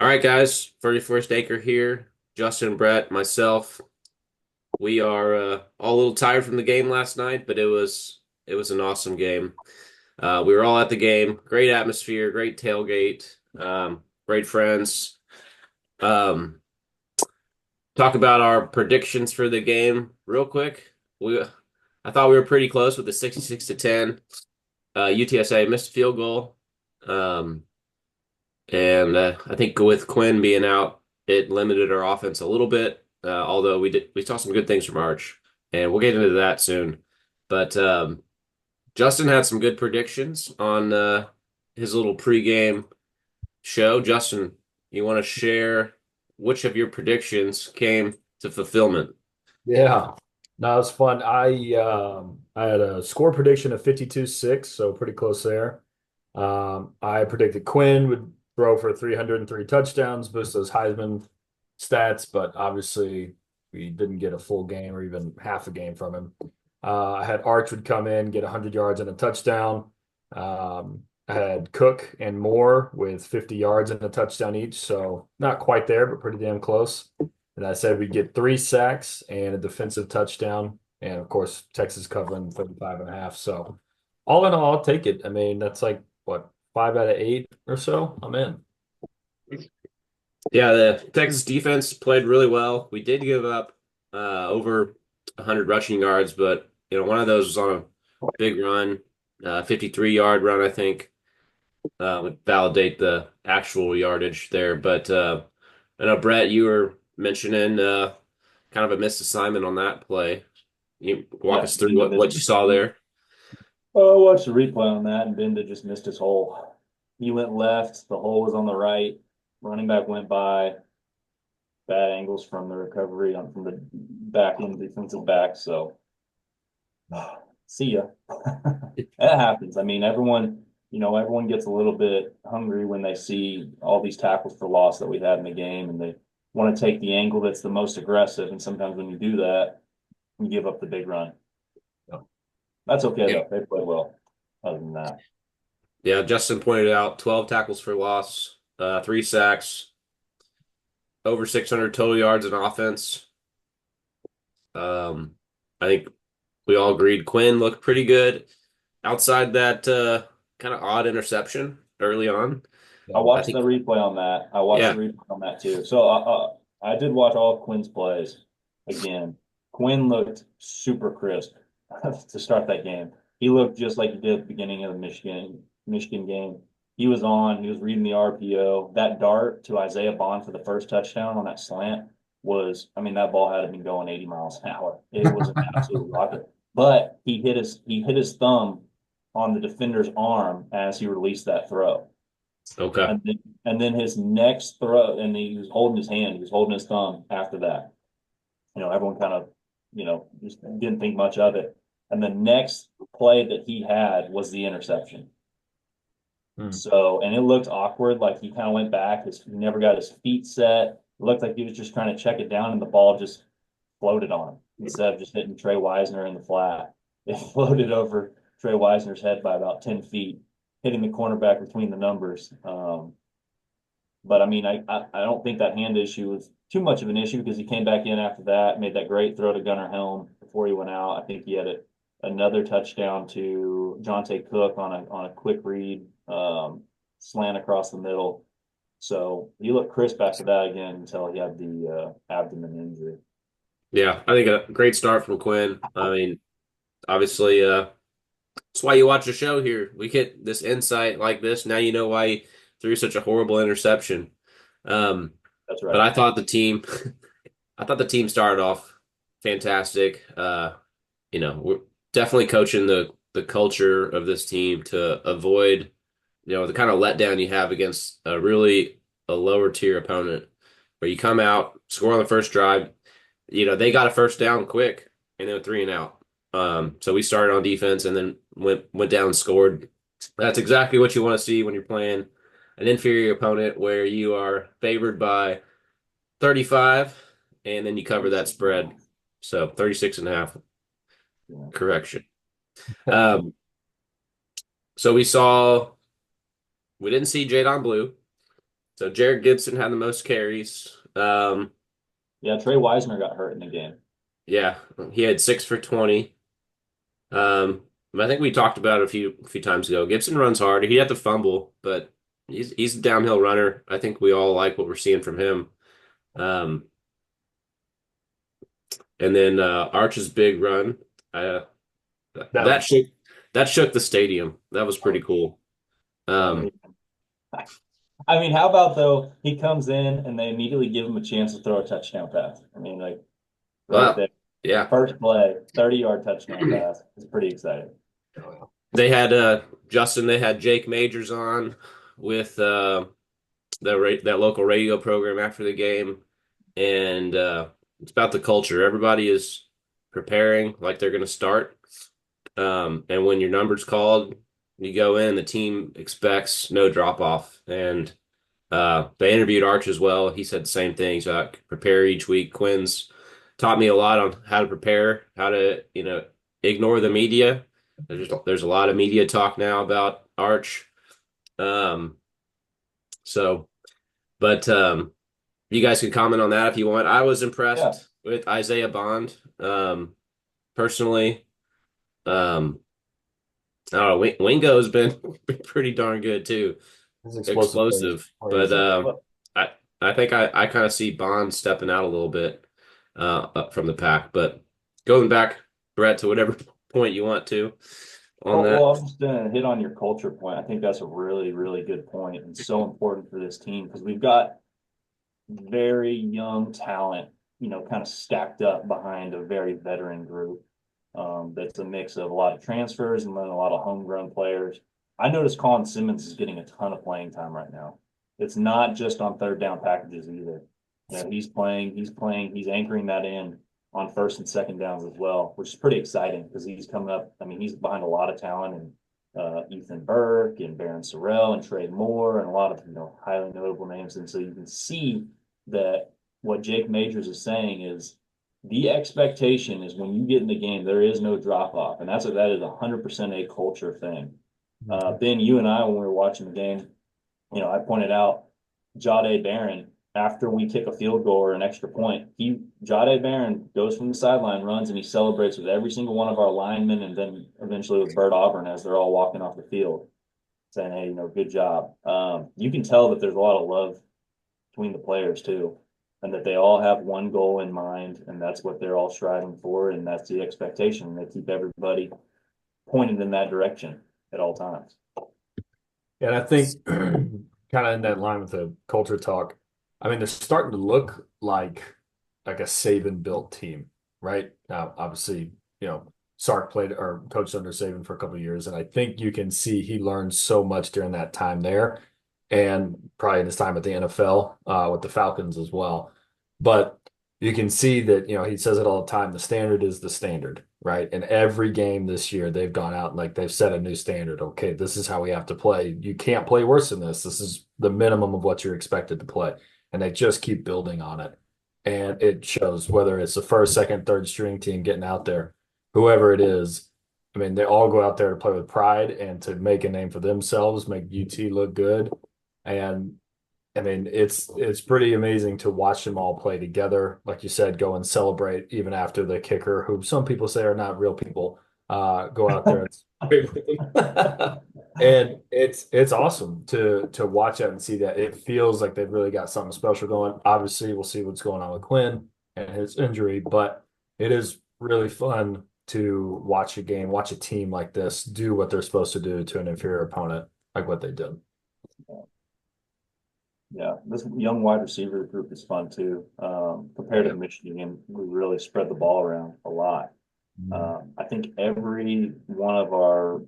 All right, guys. 31st Acre here. Justin, Brett, myself. We are all a little tired from the game last night, but it was an awesome game. We were all at the game. Great atmosphere, great tailgate, great friends. Um, talk about our predictions for the game real quick. I thought we were pretty close with the 66 to 10. UTSA missed a field goal. Um, And I think with Quinn being out, it limited our offense a little bit. Although we saw some good things from Arch, and we'll get into that soon. But Justin had some good predictions on his little pregame show. Justin, you want to share which of your predictions came to fulfillment? Yeah. No, it was fun. I had a score prediction of 52-6, so pretty close there. I predicted Quinn would throw for 303 touchdowns, boost those Heisman stats, but obviously we didn't get a full game or even half a game from him. I had Arch would come in, get 100 yards and a touchdown. I had Cook and Moore with 50 yards and a touchdown each, so not quite there, but pretty damn close. And I said we'd get 3 sacks and a defensive touchdown. And of course, Texas covering 35 and a half. So all in all, I'll take it. I mean, that's like what, 5 out of 8 or so? I'm in. Yeah, the Texas defense played really well. We did give up over 100 rushing yards, but one of those was on a big run, 53-yard run, I think. Would validate the actual yardage there. But I know, Brett, you were mentioning kind of a missed assignment on that play. You walk Yeah, us through Binda what missed. you saw there. Oh, I watched the replay on that, and Binda just missed his hole. He went left, the hole was on the right. Running back went by. Bad angles from the recovery on from the back end defensive back. So, see ya. That happens. I mean, everyone gets a little bit hungry when they see all these tackles for loss that we had in the game, and they want to take the angle that's the most aggressive. And sometimes when you do that, you give up the big run. So, that's okay Yeah, though. They played well. Other than that. yeah. Justin pointed out 12 tackles for loss, 3 sacks, over 600 total yards in offense. Um, I think we all agreed Quinn looked pretty good outside that kind of odd interception early on. I I watched the think, replay on that. I watched the yeah, replay on that too. So I did watch all of Quinn's plays again. Quinn looked super crisp to start that game. He looked just like he did at the beginning of the Michigan game. He was on. He was reading the RPO. That dart to Isaiah Bond for the first touchdown on that slant was. I mean, that ball had to be going 80 miles an hour. It was an absolute rocket. But he hit his thumb on the defender's arm as he released that throw. okay. And then his next throw, and he was holding his hand, he was holding his thumb after that. Everyone kind of, just didn't think much of it. And the next play that he had was the interception. Hmm. So, and it looked awkward, like he kind of went back. He never got his feet set. It looked like he was just trying to check it down, and the ball just floated on him instead of just hitting Trey Wisner in the flat. It floated over Trey Wisner's head by about 10 feet, hitting the cornerback between the numbers. But I mean, I don't think that hand issue was too much of an issue because he came back in after that, made that great throw to Gunnar Helm before he went out. I think he had another touchdown to Jonte Cook on a quick read, slant across the middle. So he looked crisp after that again until he had the abdomen injury. Yeah, I think a great start from Quinn. I mean, obviously, that's why you watch the show here. We get this insight like this. Now you know why he threw such a horrible interception. Um, That's but right. I thought the team, I thought the team started off fantastic. We're definitely coaching the culture of this team to avoid, the kind of letdown you have against a lower tier opponent, where you come out, score on the first drive. They got a first down quick, and then 3 and out. So we started on defense and then went down and scored. That's exactly what you want to see when you're playing an inferior opponent where you are favored by 35 and then you cover that 36 and a spread. half. So 36 and a half, Yeah. correction. Um, so we didn't see Jadon Blue. So Jared Gibson had the most carries. Yeah, Trey Wisner got hurt in the game. Yeah, he had 6 for 20. I think we talked about it a few times ago. Gibson runs hard. He had to fumble, but he's a downhill runner. I think we all like what we're seeing from him. Um, and then Arch's big run. Uh, That that was shook that shook the stadium. That was pretty cool. I Um, mean, I mean, how about though? He comes in and they immediately give him a chance to throw a touchdown pass. I mean, like right well, there, yeah. first play, 30-yard touchdown pass. It's pretty exciting. They had Justin. They had Jake Majors on with that local radio program after the game, and it's about the culture. Everybody is preparing like they're going to start, and when your number's called, you go in. The team expects no drop off, and they interviewed Arch as well. He said the same thing. So I prepare each week. Quinn's taught me a lot on how to prepare, how to ignore the media. There's a lot of media talk now about Arch. Um, so, but you guys can comment on that if you want. I was Yeah. impressed with Isaiah Bond. Personally, um, I don't know. Wingo's been pretty darn good too, his explosive plays explosive. But crazy. I I think I kind of see Bond stepping out a little bit up from the pack. But going back, Brett, to whatever point you want to on Well, that. I'm just gonna hit on your culture point. I think that's a really, really good point and so important for this team because we've got very young talent, kind of stacked up behind a very veteran group. That's a mix of a lot of transfers and then a lot of homegrown players. I noticed Colin Simmons is getting a ton of playing time right now. It's not just on third down packages either. He's anchoring that in on first and second downs as well, which is pretty exciting because he's coming up. I mean, he's behind a lot of talent and Ethan Burke and Baron Sorrell and Trey Moore and a lot of highly notable names. And so you can see that what Jake Majors is saying is the expectation is when you get in the game, there is no drop off, and that is 100% a culture thing. Ben, you and I, when we were watching the game, I pointed out Jade Barron after we kick a field goal or an extra point. Jade Barron goes from the sideline, runs, and he celebrates with every single one of our linemen, and then eventually with Bert Auburn as they're all walking off the field, saying, "Hey, good job." You can tell that there's a lot of love between the players too, and that they all have one goal in mind, and that's what they're all striving for, and that's the expectation. They keep everybody pointed in that direction at all times. And I think kind of in that line with the culture talk, I mean, they're starting to look like a Saban built team, right? Now, obviously, Sark played or coached under Saban for a couple of years, and I think you can see he learned so much during that time there, and probably in his time at the NFL with the Falcons as well. But you can see that, he says it all the time, the standard is the standard, right? And every game this year, they've gone out and like they've set a new standard. Okay, this is how we have to play. You can't play worse than this. This is the minimum of what you're expected to play. And they just keep building on it. And it shows whether it's the first, second, third string team getting out there, whoever it is. I mean, they all go out there to play with pride and to make a name for themselves, make UT look good. And I mean, it's pretty amazing to watch them all play together. Like you said, go and celebrate even after the kicker, who some people say are not real people, go out there and celebrate with them. And it's awesome to watch that and see that. It feels like they've really got something special going. Obviously, we'll see what's going on with Quinn and his injury, but it is really fun to watch a game, watch a team like this do what they're supposed to do to an inferior opponent, like what they did. Yeah, this young wide receiver group is fun too. Compared to Michigan, we really spread the ball around a lot. I think every one of our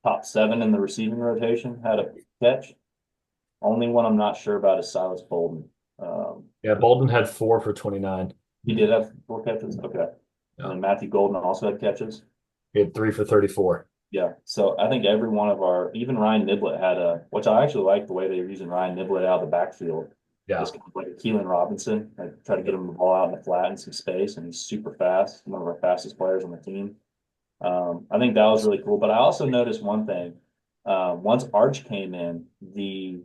top seven in the receiving rotation had a catch. Only one I'm not sure about is Silas Bolden. Yeah, Bolden had 4 for 29. He did have 4 catches. Okay. Yeah. And then Matthew Golden also had catches. He had 3 for 34. Yeah. So I think every one of even Ryan Niblett had which I actually like the way they were using Ryan Niblett out of the backfield. Yeah. Just kind of like a Keelan Robinson. I try to get him the ball out in the flat in some space, and he's super fast. One of our fastest players on the team. I think that was really cool. But I also noticed one thing. Once Arch came in, the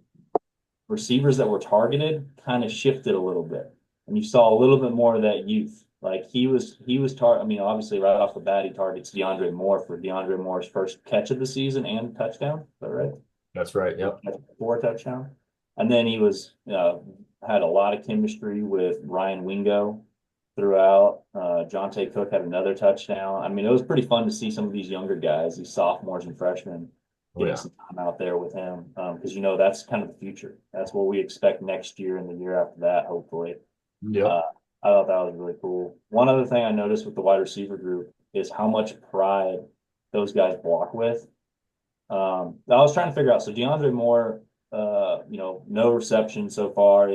receivers that were targeted kind of shifted a little bit, and you saw a little bit more of that youth. Like I mean, obviously, right off the bat, he targets DeAndre Moore for DeAndre Moore's first catch of the season and touchdown. Is that right? That's right. Yep. For a touchdown. And then he had a lot of chemistry with Ryan Wingo throughout. Jonte Cook had another touchdown. I mean, it was pretty fun to see some of these younger guys, these sophomores and freshmen, Oh, getting yeah. some time out there with him. Because that's kind of the future. That's what we expect next year and the year after that, hopefully. Yep. I thought that was really cool. One other thing I noticed with the wide receiver group is how much pride those guys block with. I was trying to figure out. So DeAndre Moore, no reception so far.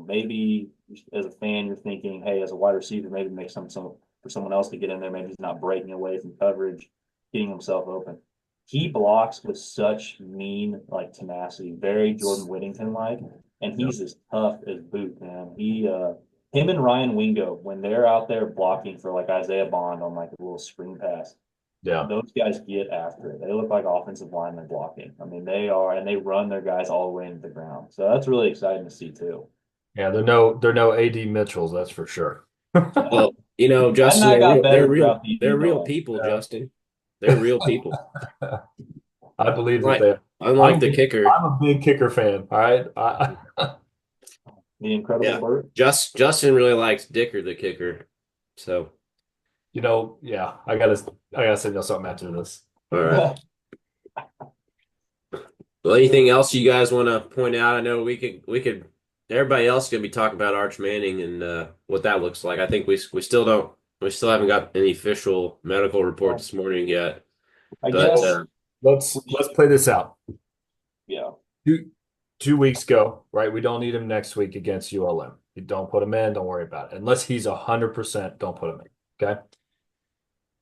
Maybe as a fan, you're thinking, hey, as a wide receiver, maybe make some for someone else to get in there. Maybe he's not breaking away from coverage, getting himself open. He blocks with such mean, like tenacity, very Jordan Whittington like, and he's as tough as boot, man. Him and Ryan Wingo, when they're out there blocking for like Isaiah Bond on like a little screen pass, Yeah. those guys get after it. They look like offensive linemen blocking. I mean, they are, and they run their guys all the way into the ground. So that's really exciting to see too. Yeah. They're no AD Mitchells, that's for sure. Well, And Justin, I got they're better real throughout the they're year real though. people, Justin. They're real people. I believe that Like they. unlike the kicker. I'm a big kicker fan. All right. The incredible Yeah. Burt. Justin really likes Dicker the kicker. So, Yeah. I gotta say something after this. all right. Well, anything else you guys want to point out? I know we could everybody else is gonna be talking about Arch Manning and what that looks like. I think we still haven't got any official medical report this morning yet. I But guess, Let's play this out. yeah. Two weeks ago, right? We don't need him next week against ULM. You don't put him in, don't worry about it. Unless he's 100%, don't put him in. Okay.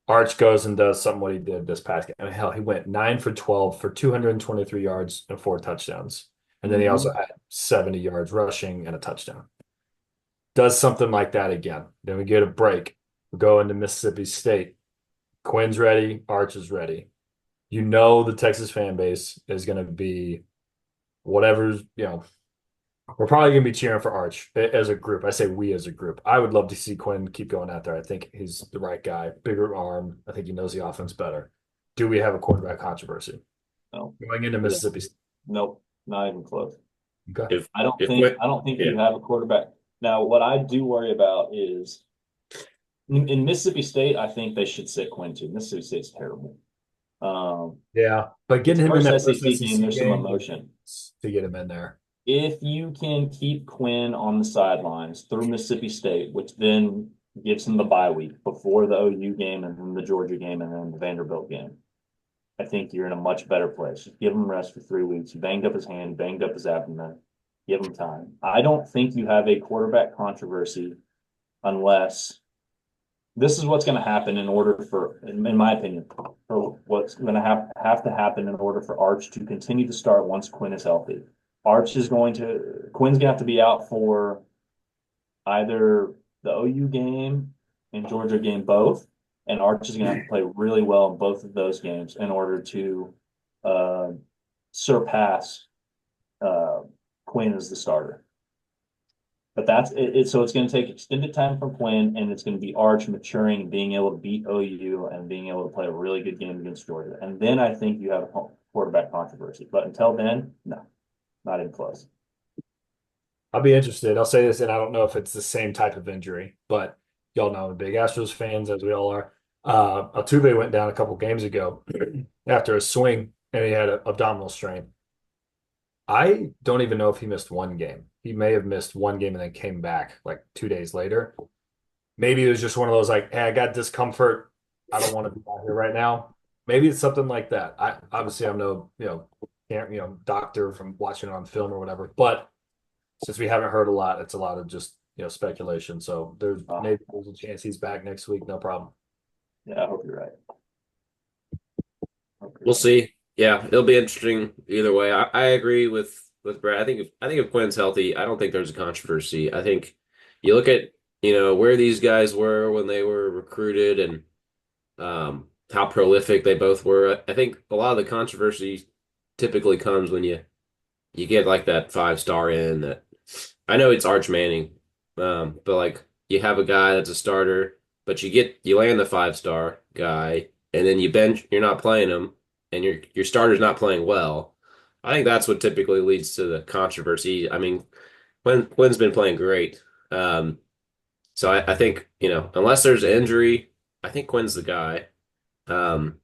Arch goes and does something what he did this past game. I mean, hell, he went 9 for 12 for 223 yards and 4 touchdowns. And then he also had 70 yards rushing and a touchdown. Does something like that again. Then we get a break. We go into Mississippi State. Quinn's ready. Arch is ready. The Texas fan base is going to be whatever's, we're probably going to be cheering for Arch as a group. I say we as a group. I would love to see Quinn keep going out there. I think he's the right guy, bigger arm. I think he knows the offense better. Do we have a quarterback controversy No. going into Mississippi State? Nope. Not even close. Okay. I don't if think yeah. you have a quarterback. Now, what I do worry about is in Mississippi State, I think they should sit Quinn too. Mississippi State's terrible. Yeah, but getting him in that First first SEC SEC game, there's some game emotion. to get him in there. If you can keep Quinn on the sidelines through Mississippi State, which then gives him the bye week before the OU game and then the Georgia game and then the Vanderbilt game, I think you're in a much better place. Just give him rest for 3 weeks. He banged up his hand, banged up his abdomen. Give him time. I don't think you have a quarterback controversy unless this is what's going to happen in my opinion, for what's going to have to happen in order for Arch to continue to start once Quinn is healthy. Quinn's going to have to be out for either the OU game and Georgia game both, and Arch is going to have to play really well in both of those games in order to surpass Quinn as the starter. But that's it. So it's going to take extended time from Quinn, and it's going to be Arch maturing and being able to beat OU and being able to play a really good game against Georgia. And then I think you have a quarterback controversy. But until then, no, not even close. I'll be interested. I'll say this, and I don't know if it's the same type of injury, but y'all know I'm big Astros fans, as we all are. Altuve went down a couple games ago after a swing, and he had an abdominal strain. I don't even know if he missed one game. He may have missed one game and then came back like 2 days later. Maybe it was just one of those like, hey, I got discomfort. I don't want to be out here right now. Maybe it's something like that. I'm no, doctor from watching it on film or whatever. But since we haven't heard a lot, it's a lot of just speculation. So maybe there's a chance he's back next week. No problem. Yeah, I hope you're right. We'll see. Yeah, it'll be interesting either way. I agree with Brad. I think if Quinn's healthy, I don't think there's a controversy. I think you look at where these guys were when they were recruited and how prolific they both were. I think a lot of the controversy typically comes when you you get like that 5-star in that I know it's Arch Manning, but like you have a guy that's a starter, but you land the 5-star guy, and then you're not playing him, and your starter's not playing well. I think that's what typically leads to the controversy. I mean, Quinn's been playing great. So I think, unless there's an injury, I think Quinn's the guy. Um,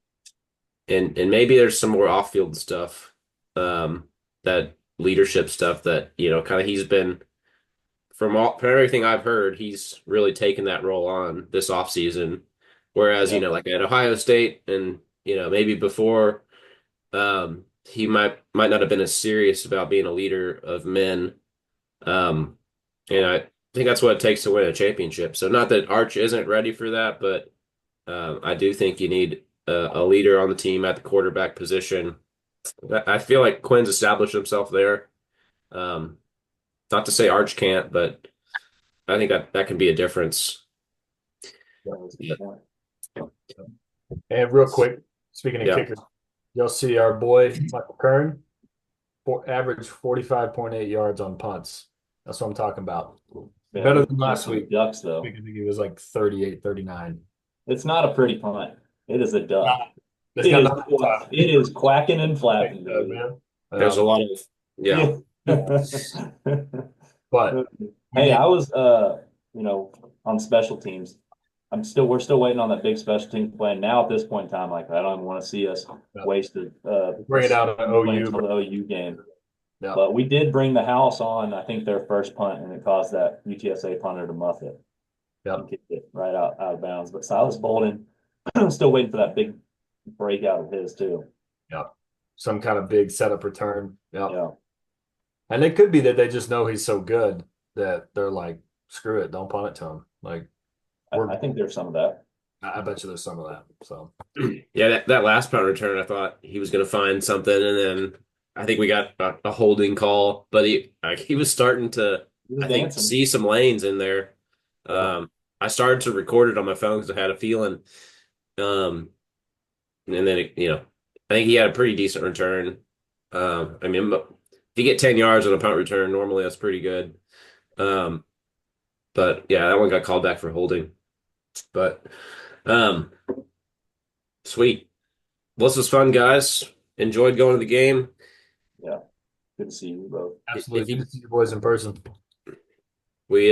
and maybe there's some more off-field stuff, that leadership stuff that, kind of he's been from everything I've heard, he's really taken that role on this offseason. Whereas, Yeah. like at Ohio State and, maybe before, he might not have been as serious about being a leader of men. Um, and I think that's what it takes to win a championship. So not that Arch isn't ready for that, but I do think you need a leader on the team at the quarterback position. I feel like Quinn's established himself there. Um, Not to say Arch can't, but I think that can be a difference. That was a good point. And real quick, speaking of Yeah. kickers, you'll see our boy Michael Kern average 45.8 yards on punts. That's what I'm talking about. Yeah, Better he than got last some week. ducks I though. think he was like 38, 39. It's not a pretty punt. It is a duck. It's got nothing It is quacking and flapping, to baby. man. There's a lot of, yeah. Yeah. But Hey, I was on special teams. We're still waiting on that big special team plan. Now at this point in time, like I don't even want to see us waste bring it out of play OU. until the OU game. Yeah. But we did bring the house on, I think, their first punt, and it caused that UTSA punter to muff it. Yep. And kicked it right out of bounds. But Silas Bolden, still waiting for that big breakout of his too. Yep. Some kind of big setup return. Yep. Yeah. And it could be that they just know he's so good that they're like, screw it, don't punt it to him. Like, I think there's some of that. I bet you there's some of that. So Yeah, that last punt return, I thought he was going to find something, and then I think we got a holding call, but he was starting to, He was I think, dancing. see some lanes in there. Yeah. I started to record it on my phone because I had a feeling. And then I think he had a pretty decent return. I mean, if you get 10 yards on a punt return, normally that's pretty good. Um, but yeah, that one got called back for holding. But um, sweet. Well, this was fun, guys. Enjoyed going to the game. Yeah. Good to see you both. absolutely good to see you boys in person. We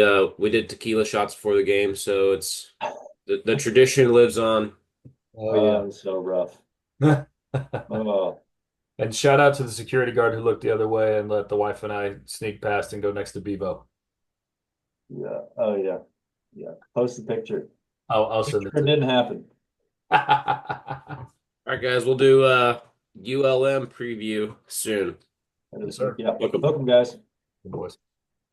did tequila shots before the game, so it's the tradition lives on. Oh It was so rough. yeah. Oh, And shout out to the security guard who looked the other way and let the wife and I sneak past and go next to Bevo. yeah. Oh, yeah. Yeah. Post the picture. I'll send it It didn't happen. to All right, guys, we'll do ULM preview soon. Yes, sir. Yeah. Welcome. Welcome, guys. you. Boys.